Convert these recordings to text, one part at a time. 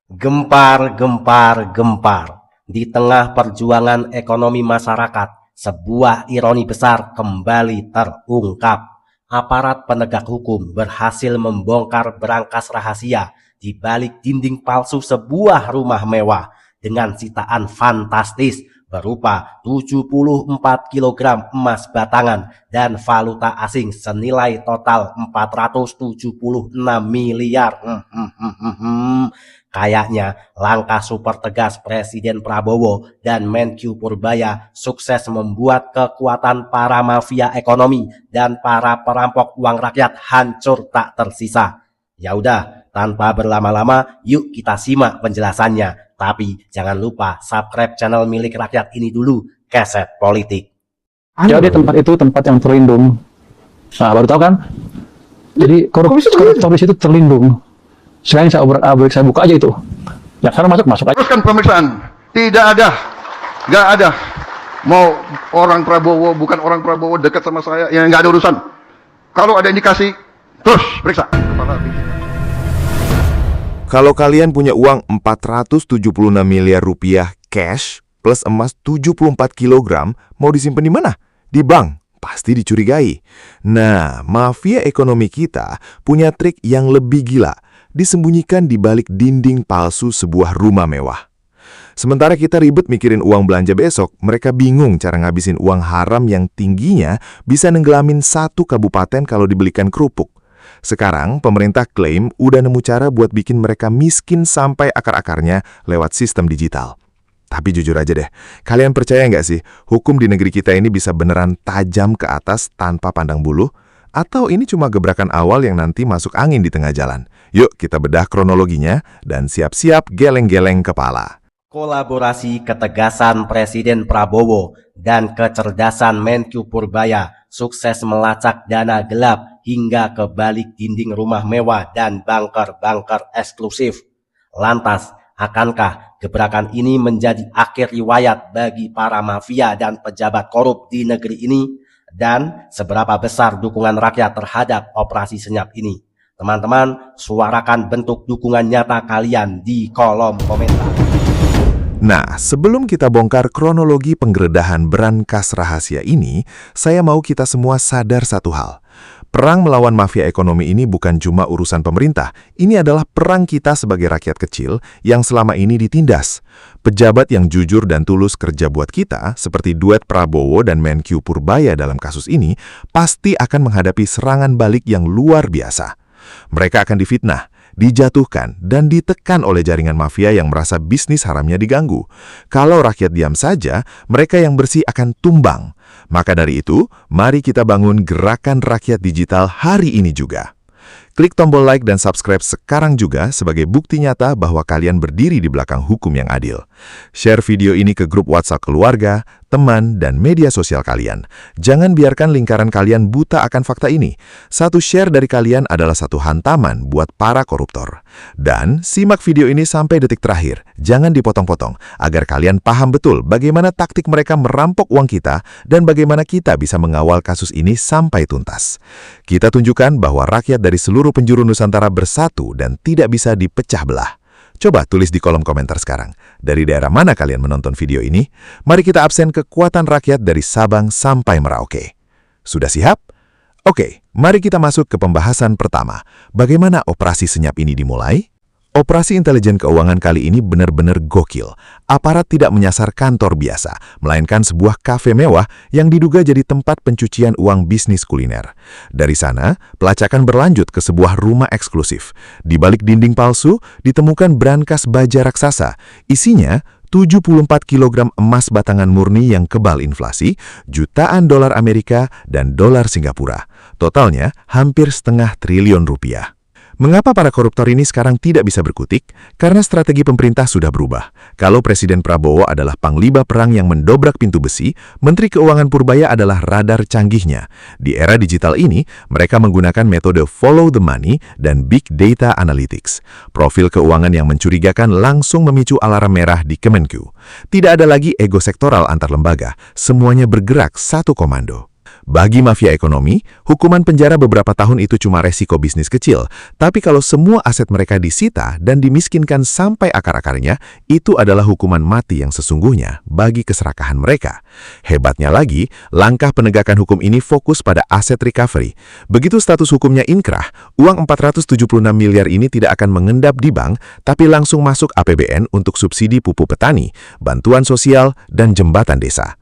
Gempar, gempar, gempar. Di tengah perjuangan ekonomi masyarakat, sebuah ironi besar kembali terungkap. Aparat penegak hukum berhasil membongkar berangkas rahasia di balik dinding palsu sebuah rumah mewah dengan sitaan fantastis berupa 74 kg emas batangan dan valuta asing senilai total 476 miliar. Kayaknya langkah super tegas Presiden Prabowo dan Menkyu Purbaya sukses membuat kekuatan para mafia ekonomi dan para perampok uang rakyat hancur tak tersisa. Ya udah, tanpa berlama-lama, yuk kita simak penjelasannya. Tapi jangan lupa subscribe channel milik rakyat ini dulu, Keset Politik. Jadi tempat itu tempat yang terlindung. Nah, baru tahu kan? Jadi korupsi itu terlindung. Sekarang saya buka aja itu. Ya, sekarang masuk aja. Teruskan pemeriksaan. Tidak ada, nggak ada. Mau orang Prabowo, bukan orang Prabowo dekat sama saya, yang nggak ada urusan. Kalau ada indikasi, terus periksa. Kalau kalian punya uang 476 miliar rupiah cash plus emas 74 kg, mau disimpan di mana? Di bank. Pasti dicurigai. Nah, mafia ekonomi kita punya trik yang lebih gila, disembunyikan di balik dinding palsu sebuah rumah mewah. Sementara kita ribet mikirin uang belanja besok, mereka bingung cara ngabisin uang haram yang tingginya bisa nenggelamin satu kabupaten kalau dibelikan kerupuk. Sekarang, pemerintah klaim udah nemu cara buat bikin mereka miskin sampai akar-akarnya lewat sistem digital. Tapi jujur aja deh, kalian percaya nggak sih hukum di negeri kita ini bisa beneran tajam ke atas tanpa pandang bulu? Atau ini cuma gebrakan awal yang nanti masuk angin di tengah jalan? Yuk kita bedah kronologinya dan siap-siap geleng-geleng kepala. Kolaborasi ketegasan Presiden Prabowo dan kecerdasan Menkyu Purbaya sukses melacak dana gelap hingga ke balik dinding rumah mewah dan bunker-bunker eksklusif. Lantas, akankah gebrakan ini menjadi akhir riwayat bagi para mafia dan pejabat korup di negeri ini? Dan seberapa besar dukungan rakyat terhadap operasi senyap ini? Teman-teman, suarakan bentuk dukungan nyata kalian di kolom komentar. Nah, sebelum kita bongkar kronologi penggeledahan berangkas rahasia ini, saya mau kita semua sadar satu hal. Perang melawan mafia ekonomi ini bukan cuma urusan pemerintah, ini adalah perang kita sebagai rakyat kecil yang selama ini ditindas. Pejabat yang jujur dan tulus kerja buat kita, seperti duet Prabowo dan Menkyu Purbaya dalam kasus ini, pasti akan menghadapi serangan balik yang luar biasa. Mereka akan difitnah, dijatuhkan, dan ditekan oleh jaringan mafia yang merasa bisnis haramnya diganggu. Kalau rakyat diam saja, mereka yang bersih akan tumbang. Maka dari itu, mari kita bangun gerakan rakyat digital hari ini juga. Klik tombol like dan subscribe sekarang juga sebagai bukti nyata bahwa kalian berdiri di belakang hukum yang adil. Share video ini ke grup WhatsApp keluarga, teman, dan media sosial kalian. Jangan biarkan lingkaran kalian buta akan fakta ini. Satu share dari kalian adalah satu hantaman buat para koruptor. Dan simak video ini sampai detik terakhir. Jangan dipotong-potong, agar kalian paham betul bagaimana taktik mereka merampok uang kita dan bagaimana kita bisa mengawal kasus ini sampai tuntas. Kita tunjukkan bahwa rakyat dari seluruh penjuru Nusantara bersatu dan tidak bisa dipecah belah. Coba tulis di kolom komentar sekarang, dari daerah mana kalian menonton video ini? Mari kita absen kekuatan rakyat dari Sabang sampai Merauke. Sudah siap? Oke, mari kita masuk ke pembahasan pertama. Bagaimana operasi senyap ini dimulai? Operasi intelijen keuangan kali ini benar-benar gokil. Aparat tidak menyasar kantor biasa, melainkan sebuah kafe mewah yang diduga jadi tempat pencucian uang bisnis kuliner. Dari sana, pelacakan berlanjut ke sebuah rumah eksklusif. Di balik dinding palsu, ditemukan brankas baja raksasa. Isinya 74 kg emas batangan murni yang kebal inflasi, jutaan dolar Amerika, dan dolar Singapura. Totalnya hampir setengah triliun rupiah. Mengapa para koruptor ini sekarang tidak bisa berkutik? Karena strategi pemerintah sudah berubah. Kalau Presiden Prabowo adalah panglima perang yang mendobrak pintu besi, Menteri Keuangan Purbaya adalah radar canggihnya. Di era digital ini, mereka menggunakan metode follow the money dan big data analytics. Profil keuangan yang mencurigakan langsung memicu alarm merah di Kemenkyu. Tidak ada lagi ego sektoral antar lembaga, semuanya bergerak satu komando. Bagi mafia ekonomi, hukuman penjara beberapa tahun itu cuma resiko bisnis kecil. Tapi kalau semua aset mereka disita dan dimiskinkan sampai akar-akarnya, itu adalah hukuman mati yang sesungguhnya bagi keserakahan mereka. Hebatnya lagi, langkah penegakan hukum ini fokus pada aset recovery. Begitu status hukumnya inkrah, uang 476 miliar ini tidak akan mengendap di bank, tapi langsung masuk APBN untuk subsidi pupuk petani, bantuan sosial, dan jembatan desa.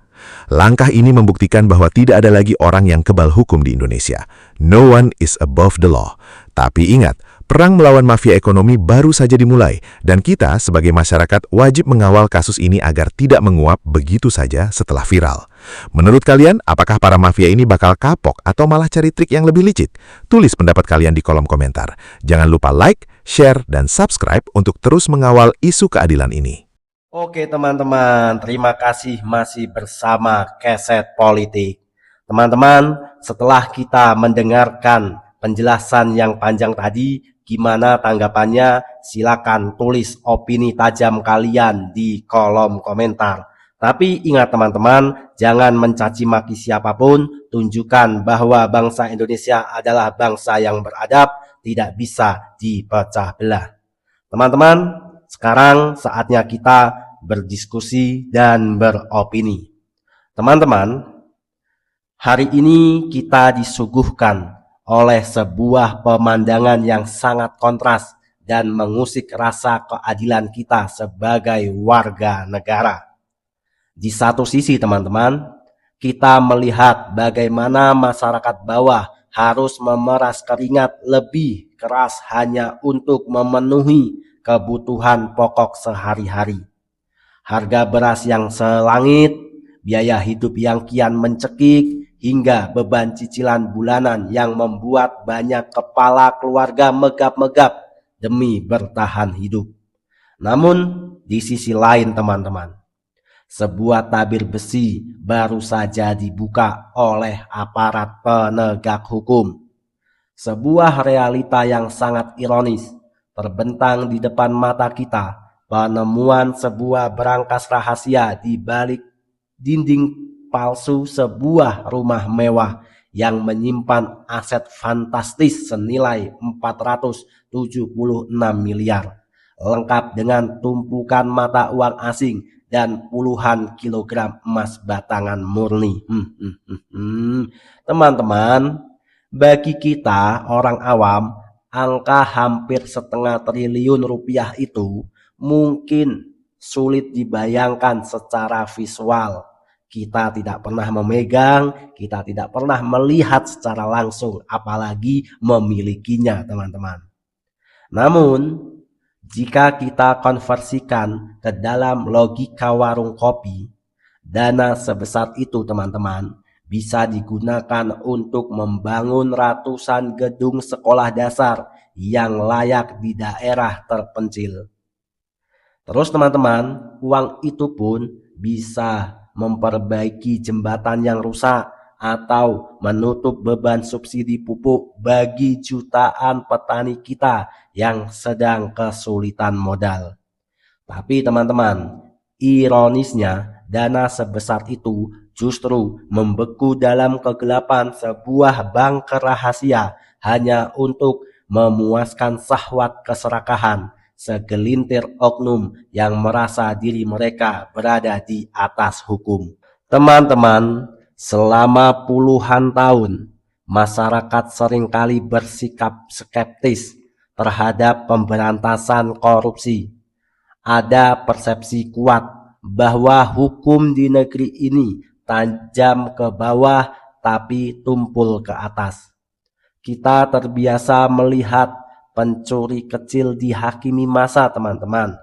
Langkah ini membuktikan bahwa tidak ada lagi orang yang kebal hukum di Indonesia. No one is above the law. Tapi ingat, perang melawan mafia ekonomi baru saja dimulai, dan kita sebagai masyarakat wajib mengawal kasus ini agar tidak menguap begitu saja setelah viral. Menurut kalian, apakah para mafia ini bakal kapok atau malah cari trik yang lebih licik? Tulis pendapat kalian di kolom komentar. Jangan lupa like, share, dan subscribe untuk terus mengawal isu keadilan ini. Oke teman-teman, terima kasih masih bersama Keset Politik. Teman-teman, setelah kita mendengarkan penjelasan yang panjang tadi, gimana tanggapannya? Silakan tulis opini tajam kalian di kolom komentar. Tapi ingat teman-teman, jangan mencaci maki siapapun, tunjukkan bahwa bangsa Indonesia adalah bangsa yang beradab, tidak bisa dipecah belah. Teman-teman, sekarang saatnya kita berdiskusi dan beropini. Teman-teman, hari ini kita disuguhkan oleh sebuah pemandangan yang sangat kontras dan mengusik rasa keadilan kita sebagai warga negara. Di satu sisi teman-teman, kita melihat bagaimana masyarakat bawah harus memeras keringat lebih keras hanya untuk memenuhi kebutuhan pokok sehari-hari. Harga beras yang selangit, biaya hidup yang kian mencekik, hingga beban cicilan bulanan yang membuat banyak kepala keluarga megap-megap demi bertahan hidup. Namun, di sisi lain teman-teman, sebuah tabir besi baru saja dibuka oleh aparat penegak hukum. Sebuah realita yang sangat ironis terbentang di depan mata kita. Penemuan sebuah berangkas rahasia di balik dinding palsu sebuah rumah mewah yang menyimpan aset fantastis senilai 476 miliar, lengkap dengan tumpukan mata uang asing dan puluhan kilogram emas batangan murni. Teman-teman, bagi kita orang awam, angka hampir 1,5 triliun rupiah itu mungkin sulit dibayangkan secara visual. Kita tidak pernah memegang, kita tidak pernah melihat secara langsung, apalagi memilikinya teman-teman. Namun, jika kita konversikan ke dalam logika warung kopi, dana sebesar itu teman-teman bisa digunakan untuk membangun ratusan gedung sekolah dasar yang layak di daerah terpencil. Terus teman-teman, uang itu pun bisa memperbaiki jembatan yang rusak atau menutup beban subsidi pupuk bagi jutaan petani kita yang sedang kesulitan modal. Tapi teman-teman, ironisnya dana sebesar itu justru membeku dalam kegelapan sebuah bank rahasia hanya untuk memuaskan syahwat keserakahan segelintir oknum yang merasa diri mereka berada di atas hukum. Teman-teman, selama puluhan tahun, masyarakat seringkali bersikap skeptis terhadap pemberantasan korupsi. Ada persepsi kuat bahwa hukum di negeri ini tajam ke bawah tapi tumpul ke atas. Kita terbiasa melihat pencuri kecil dihakimi massa teman-teman.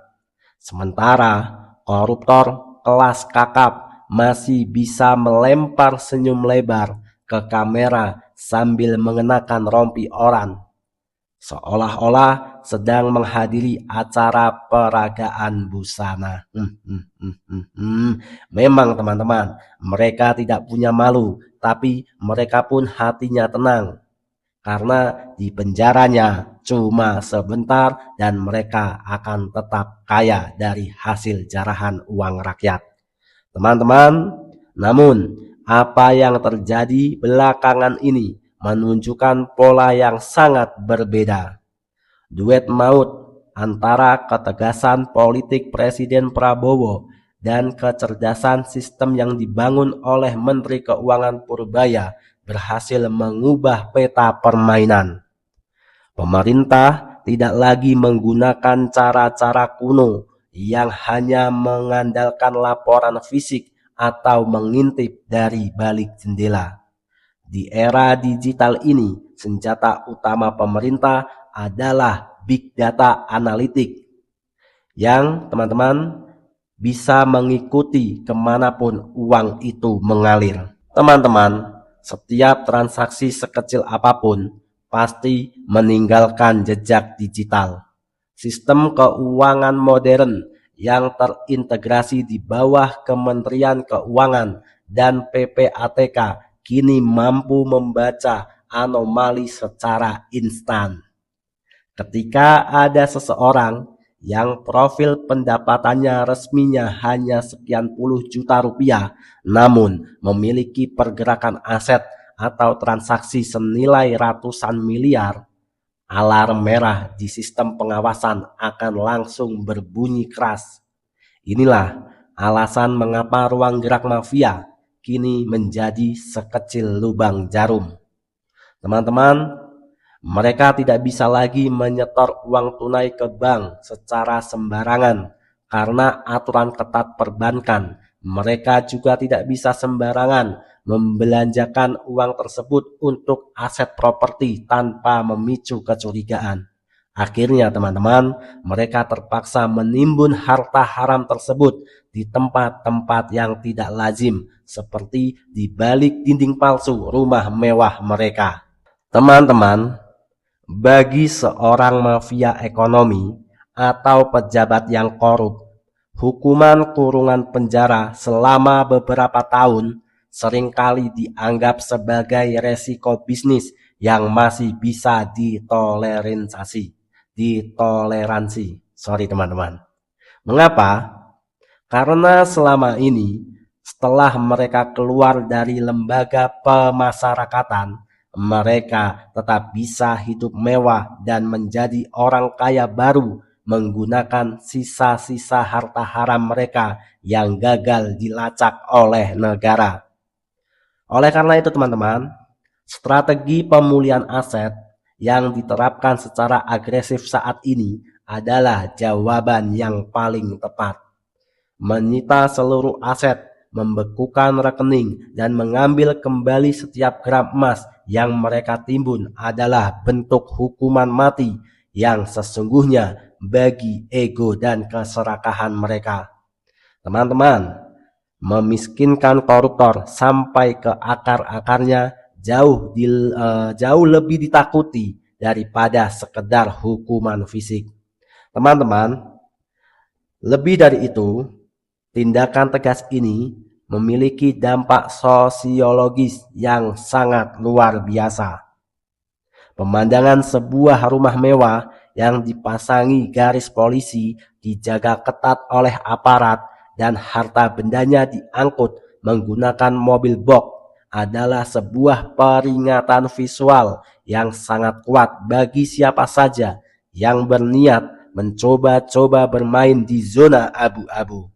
Sementara koruptor kelas kakap masih bisa melempar senyum lebar ke kamera sambil mengenakan rompi oranye, seolah-olah sedang menghadiri acara peragaan busana. Memang teman-teman, mereka tidak punya malu, tapi mereka pun hatinya tenang. Karena di penjaranya cuma sebentar dan mereka akan tetap kaya dari hasil jarahan uang rakyat. Teman-teman, namun apa yang terjadi belakangan ini menunjukkan pola yang sangat berbeda. Duet maut antara ketegasan politik Presiden Prabowo dan kecerdasan sistem yang dibangun oleh Menteri Keuangan Purbaya berhasil mengubah peta permainan. Pemerintah tidak lagi menggunakan cara-cara kuno yang hanya mengandalkan laporan fisik atau mengintip dari balik jendela. Di era digital ini, senjata utama pemerintah adalah big data analitik yang teman-teman bisa mengikuti kemanapun uang itu mengalir. Teman-teman, setiap transaksi sekecil apapun pasti meninggalkan jejak digital. Sistem keuangan modern yang terintegrasi di bawah Kementerian Keuangan dan PPATK kini mampu membaca anomali secara instan. Ketika ada seseorang yang profil pendapatannya resminya hanya sekian puluh juta rupiah, namun memiliki pergerakan aset atau transaksi senilai ratusan miliar, alarm merah di sistem pengawasan akan langsung berbunyi keras. Inilah alasan mengapa ruang gerak mafia kini menjadi sekecil lubang jarum. Teman-teman, mereka tidak bisa lagi menyetor uang tunai ke bank secara sembarangan karena aturan ketat perbankan. Mereka juga tidak bisa sembarangan membelanjakan uang tersebut untuk aset properti tanpa memicu kecurigaan. Akhirnya teman-teman, mereka terpaksa menimbun harta haram tersebut di tempat-tempat yang tidak lazim, seperti di balik dinding palsu rumah mewah mereka. Teman-teman, bagi seorang mafia ekonomi atau pejabat yang korup, hukuman kurungan penjara selama beberapa tahun seringkali dianggap sebagai resiko bisnis yang masih bisa ditoleransi. Sorry teman-teman. Mengapa? Karena selama ini setelah mereka keluar dari lembaga pemasyarakatan, mereka tetap bisa hidup mewah dan menjadi orang kaya baru menggunakan sisa-sisa harta haram mereka yang gagal dilacak oleh negara. Oleh karena itu teman-teman, strategi pemulihan aset yang diterapkan secara agresif saat ini adalah jawaban yang paling tepat. Menyita seluruh aset, membekukan rekening, dan mengambil kembali setiap gram emas yang mereka timbun adalah bentuk hukuman mati yang sesungguhnya bagi ego dan keserakahan mereka. Teman-teman, memiskinkan koruptor sampai ke akar-akarnya jauh lebih ditakuti daripada sekedar hukuman fisik. Teman-teman, lebih dari itu, tindakan tegas ini memiliki dampak sosiologis yang sangat luar biasa. Pemandangan sebuah rumah mewah yang dipasangi garis polisi dijaga ketat oleh aparat dan harta bendanya diangkut menggunakan mobil box adalah sebuah peringatan visual yang sangat kuat bagi siapa saja yang berniat mencoba-coba bermain di zona abu-abu.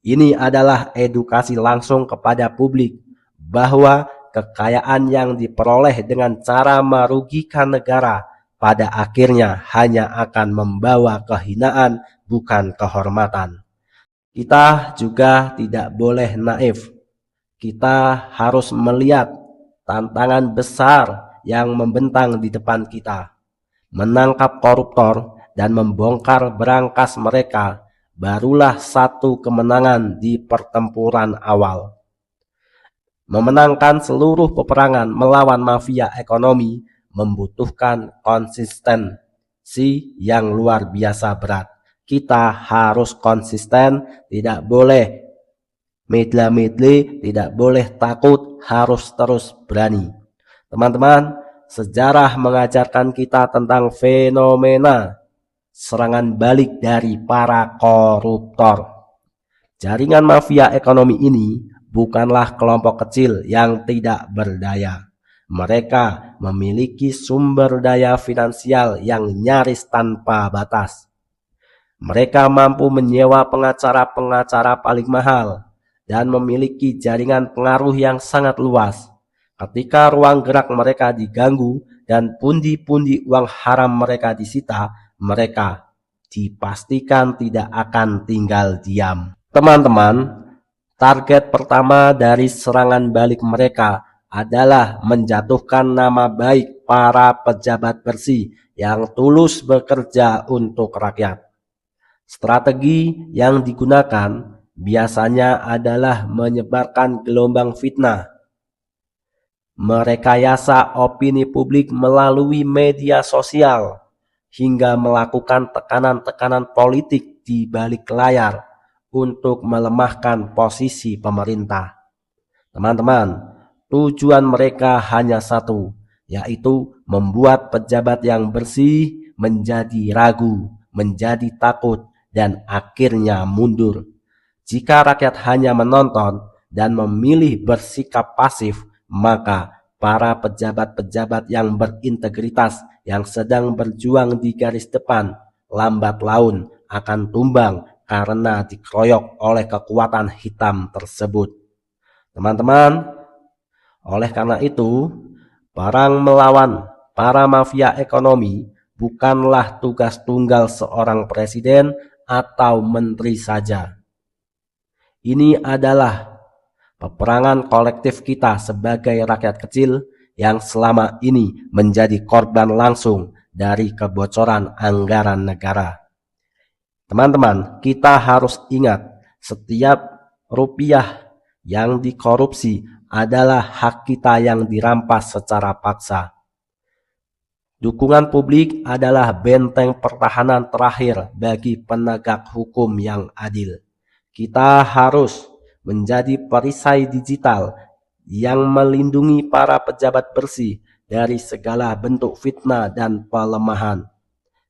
Ini adalah edukasi langsung kepada publik bahwa kekayaan yang diperoleh dengan cara merugikan negara pada akhirnya hanya akan membawa kehinaan, bukan kehormatan. Kita juga tidak boleh naif. Kita harus melihat tantangan besar yang membentang di depan kita. Menangkap koruptor dan membongkar berangkas mereka barulah satu kemenangan di pertempuran awal. Memenangkan seluruh peperangan melawan mafia ekonomi membutuhkan konsistensi yang luar biasa berat. Kita harus konsisten, tidak boleh medla-medle, tidak boleh takut, harus terus berani. Teman-teman, sejarah mengajarkan kita tentang fenomena serangan balik dari para koruptor. Jaringan mafia ekonomi ini bukanlah kelompok kecil yang tidak berdaya. Mereka memiliki sumber daya finansial yang nyaris tanpa batas. Mereka mampu menyewa pengacara-pengacara paling mahal dan memiliki jaringan pengaruh yang sangat luas. Ketika ruang gerak mereka diganggu dan pundi-pundi uang haram mereka disita, mereka dipastikan tidak akan tinggal diam. Teman-teman, target pertama dari serangan balik mereka adalah menjatuhkan nama baik para pejabat bersih yang tulus bekerja untuk rakyat. Strategi yang digunakan biasanya adalah menyebarkan gelombang fitnah, merekayasa opini publik melalui media sosial, hingga melakukan tekanan-tekanan politik di balik layar untuk melemahkan posisi pemerintah. Teman-teman, tujuan mereka hanya satu, yaitu membuat pejabat yang bersih menjadi ragu, menjadi takut, dan akhirnya mundur. Jika rakyat hanya menonton dan memilih bersikap pasif, maka para pejabat-pejabat yang berintegritas yang sedang berjuang di garis depan lambat laun akan tumbang karena dikeroyok oleh kekuatan hitam tersebut. Teman-teman, oleh karena itu, perang melawan para mafia ekonomi bukanlah tugas tunggal seorang presiden atau menteri saja. Ini adalah peperangan kolektif kita sebagai rakyat kecil yang selama ini menjadi korban langsung dari kebocoran anggaran negara. Teman-teman, kita harus ingat, setiap rupiah yang dikorupsi adalah hak kita yang dirampas secara paksa. Dukungan publik adalah benteng pertahanan terakhir bagi penegak hukum yang adil. Kita harus menjadi perisai digital yang melindungi para pejabat bersih dari segala bentuk fitnah dan pelemahan.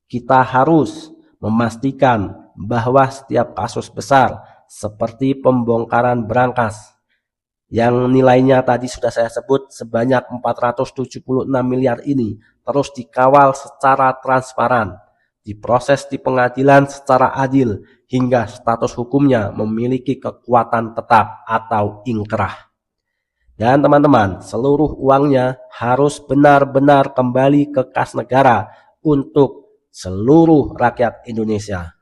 Kita harus memastikan bahwa setiap kasus besar seperti pembongkaran berangkas yang nilainya tadi sudah saya sebut sebanyak 476 miliar ini terus dikawal secara transparan, diproses di pengadilan secara adil, hingga status hukumnya memiliki kekuatan tetap atau ingkrah. Dan teman-teman, seluruh uangnya harus benar-benar kembali ke kas negara untuk seluruh rakyat Indonesia.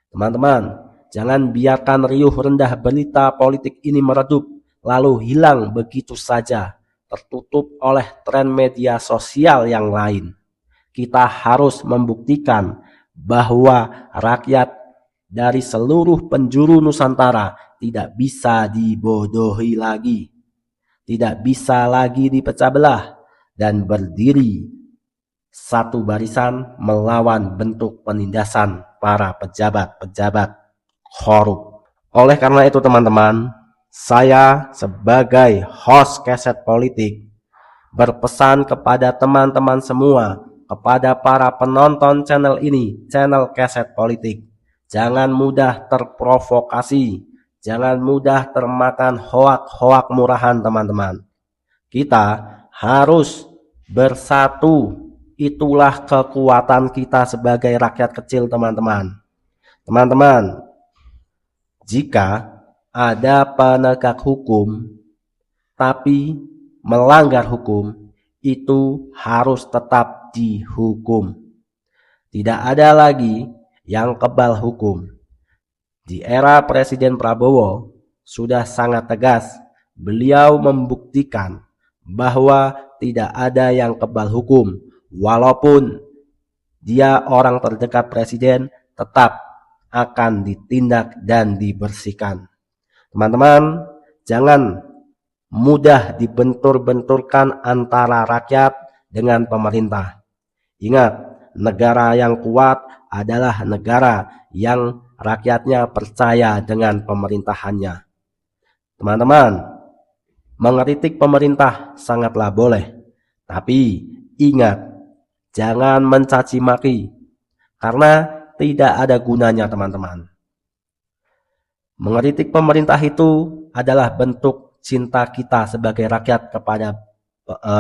Teman-teman, jangan biarkan riuh rendah berita politik ini meredup lalu hilang begitu saja, tertutup oleh tren media sosial yang lain. Kita harus membuktikan bahwa rakyat dari seluruh penjuru Nusantara tidak bisa dibodohi lagi, tidak bisa lagi dipecah belah, dan berdiri satu barisan melawan bentuk penindasan para pejabat-pejabat korup. Oleh karena itu teman-teman, saya sebagai host Keset Politik berpesan kepada teman-teman semua, kepada para penonton channel ini, channel Keset Politik, jangan mudah terprovokasi, jangan mudah termakan hoak-hoak murahan teman-teman. Kita harus bersatu, itulah kekuatan kita sebagai rakyat kecil teman-teman. Teman-teman, jika ada penegak hukum tapi melanggar hukum, itu harus tetap dihukum. Tidak ada lagi yang kebal hukum. Di era Presiden Prabowo sudah sangat tegas, beliau membuktikan bahwa tidak ada yang kebal hukum. Walaupun dia orang terdekat presiden, tetap akan ditindak dan dibersihkan. Teman-teman, jangan mudah dibentur-benturkan antara rakyat dengan pemerintah. Ingat, negara yang kuat adalah negara yang rakyatnya percaya dengan pemerintahannya. Teman-teman, mengkritik pemerintah sangatlah boleh, tapi ingat, jangan mencaci maki, karena tidak ada gunanya teman-teman. Mengkritik pemerintah itu adalah bentuk cinta kita sebagai rakyat kepada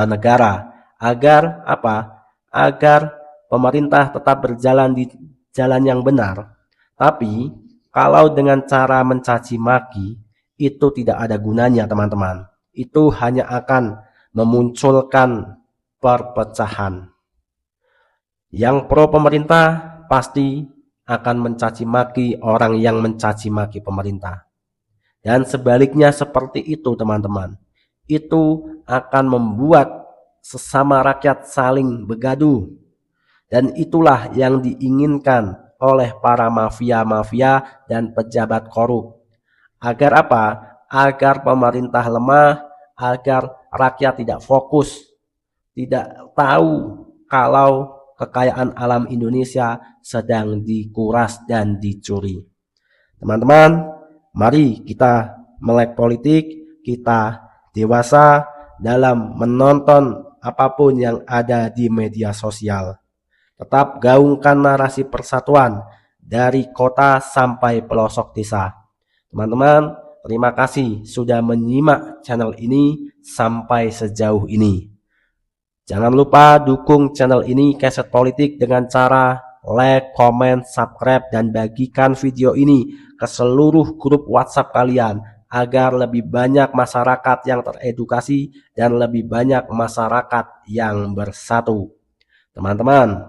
negara, agar apa? Agar pemerintah tetap berjalan di jalan yang benar. Tapi kalau dengan cara mencaci maki, itu tidak ada gunanya, teman-teman. Itu hanya akan memunculkan perpecahan. Yang pro pemerintah pasti akan mencaci maki orang yang mencaci maki pemerintah. Dan sebaliknya seperti itu, teman-teman. Itu akan membuat sesama rakyat saling begaduh. Dan itulah yang diinginkan oleh para mafia-mafia dan pejabat korup. Agar apa? Agar pemerintah lemah, agar rakyat tidak fokus, tidak tahu kalau kekayaan alam Indonesia sedang dikuras dan dicuri. Teman-teman, mari kita melek politik, kita dewasa dalam menonton apapun yang ada di media sosial. Tetap gaungkan narasi persatuan dari kota sampai pelosok desa. Teman-teman, terima kasih sudah menyimak channel ini sampai sejauh ini. Jangan lupa dukung channel ini Keset Politik dengan cara like, comment, subscribe, dan bagikan video ini ke seluruh grup WhatsApp kalian agar lebih banyak masyarakat yang teredukasi dan lebih banyak masyarakat yang bersatu. Teman-teman,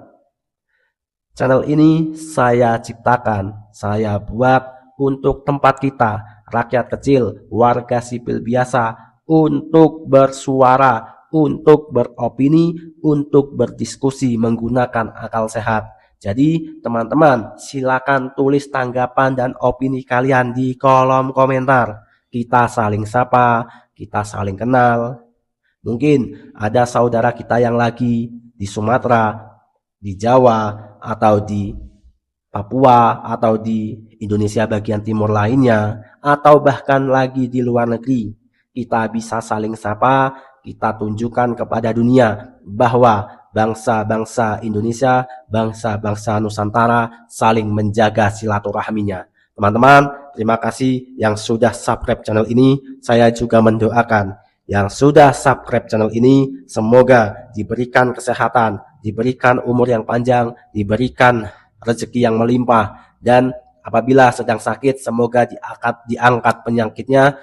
channel ini saya ciptakan, saya buat untuk tempat kita, rakyat kecil, warga sipil biasa, untuk bersuara, untuk beropini, untuk berdiskusi menggunakan akal sehat. Jadi teman-teman, silakan tulis tanggapan dan opini kalian di kolom komentar. Kita saling sapa, kita saling kenal. Mungkin ada saudara kita yang lagi di Sumatera, di Jawa, atau di Papua, atau di Indonesia bagian timur lainnya, atau bahkan lagi di luar negeri. Kita bisa saling sapa, kita tunjukkan kepada dunia bahwa bangsa-bangsa Indonesia, bangsa-bangsa Nusantara saling menjaga silaturahminya. Teman-teman, terima kasih yang sudah subscribe channel ini. Saya juga mendoakan yang sudah subscribe channel ini, semoga diberikan kesehatan, diberikan umur yang panjang, diberikan rezeki yang melimpah, dan apabila sedang sakit semoga diangkat penyakitnya.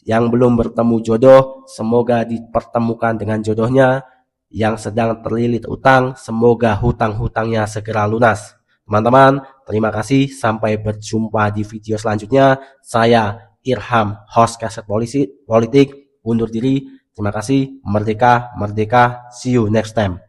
Yang belum bertemu jodoh semoga dipertemukan dengan jodohnya. Yang sedang terlilit utang semoga hutang-hutangnya segera lunas. Teman-teman, terima kasih, sampai berjumpa di video selanjutnya. Saya Irham, host Keset Politik, undur diri. Terima kasih, merdeka, merdeka, see you next time.